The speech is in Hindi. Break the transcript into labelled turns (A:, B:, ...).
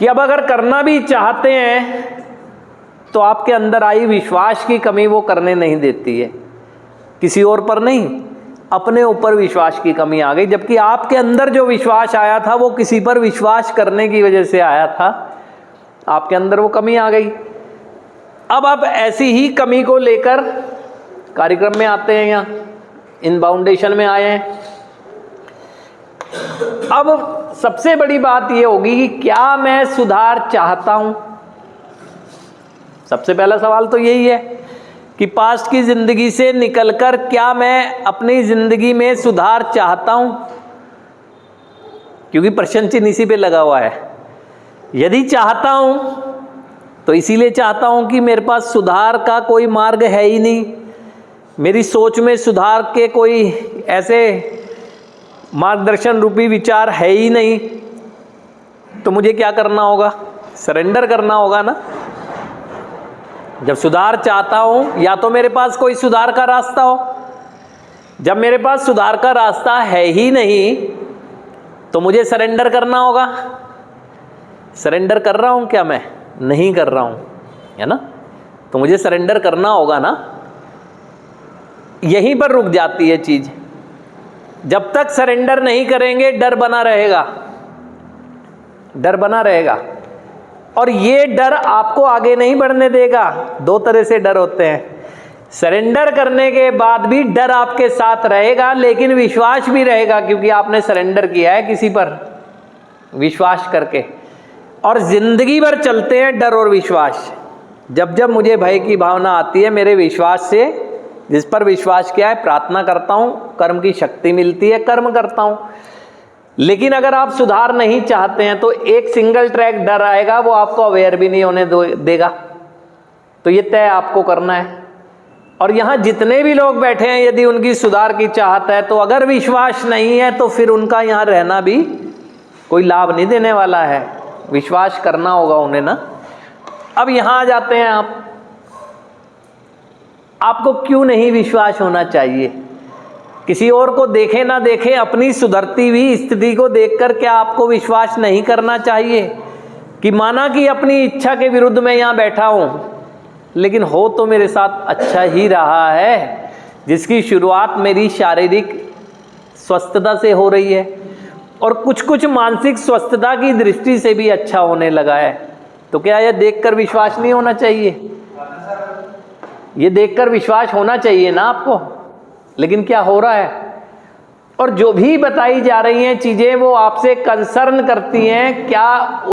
A: कि अब अगर करना भी चाहते हैं तो आपके अंदर आई विश्वास की कमी वो करने नहीं देती है, किसी और पर नहीं, अपने ऊपर विश्वास की कमी आ गई। जबकि आपके अंदर जो विश्वास आया था वो किसी पर विश्वास करने की वजह से आया था, आपके अंदर वो कमी आ गई। अब आप ऐसी ही कमी को लेकर कार्यक्रम में आते हैं, यहाँ इन फाउंडेशन में आए हैं। अब सबसे बड़ी बात ये होगी कि क्या मैं सुधार चाहता हूं? सबसे पहला सवाल तो यही है कि पास्ट की जिंदगी से निकलकर क्या मैं अपनी जिंदगी में सुधार चाहता हूं? क्योंकि प्रश्न चिन्ह इसी पे लगा हुआ है। यदि चाहता हूं तो इसीलिए चाहता हूं कि मेरे पास सुधार का कोई मार्ग है ही नहीं, मेरी सोच में सुधार के कोई ऐसे मार्गदर्शन रूपी विचार है ही नहीं। तो मुझे क्या करना होगा? सरेंडर करना होगा ना। जब सुधार चाहता हूं, या तो मेरे पास कोई सुधार का रास्ता हो। जब मेरे पास सुधार का रास्ता है ही नहीं तो मुझे सरेंडर करना होगा। सरेंडर कर रहा हूं क्या? मैं नहीं कर रहा हूं, है ना। तो मुझे सरेंडर करना होगा ना। यहीं पर रुक जाती है चीज। जब तक सरेंडर नहीं करेंगे डर बना रहेगा, डर बना रहेगा, और ये डर आपको आगे नहीं बढ़ने देगा। दो तरह से डर होते हैं। सरेंडर करने के बाद भी डर आपके साथ रहेगा, लेकिन विश्वास भी रहेगा, क्योंकि आपने सरेंडर किया है किसी पर विश्वास करके। और जिंदगी भर चलते हैं डर और विश्वास। जब जब मुझे भय की भावना आती है, मेरे विश्वास से, जिस पर विश्वास किया है, प्रार्थना करता हूं, कर्म की शक्ति मिलती है, कर्म करता हूं। लेकिन अगर आप सुधार नहीं चाहते हैं तो एक सिंगल ट्रैक डर आएगा, वो आपको अवेयर भी नहीं होने देगा। तो ये तय आपको करना है। और यहाँ जितने भी लोग बैठे हैं, यदि उनकी सुधार की चाहत है, तो अगर विश्वास नहीं है तो फिर उनका यहाँ रहना भी कोई लाभ नहीं देने वाला है। विश्वास करना होगा उन्हें ना। अब यहाँ आ जाते हैं आप। आपको क्यों नहीं विश्वास होना चाहिए? किसी और को देखे ना देखे, अपनी सुधरती हुई स्थिति को देखकर क्या आपको विश्वास नहीं करना चाहिए कि माना कि अपनी इच्छा के विरुद्ध मैं यहाँ बैठा हूँ, लेकिन हो तो मेरे साथ अच्छा ही रहा है, जिसकी शुरुआत मेरी शारीरिक स्वस्थता से हो रही है और कुछ कुछ मानसिक स्वस्थता की दृष्टि से भी अच्छा होने लगा है। तो क्या यह देखकर विश्वास नहीं होना चाहिए? ये देखकर विश्वास होना चाहिए ना आपको। लेकिन क्या हो रहा है? और जो भी बताई जा रही हैं चीजें वो आपसे कंसर्न करती हैं क्या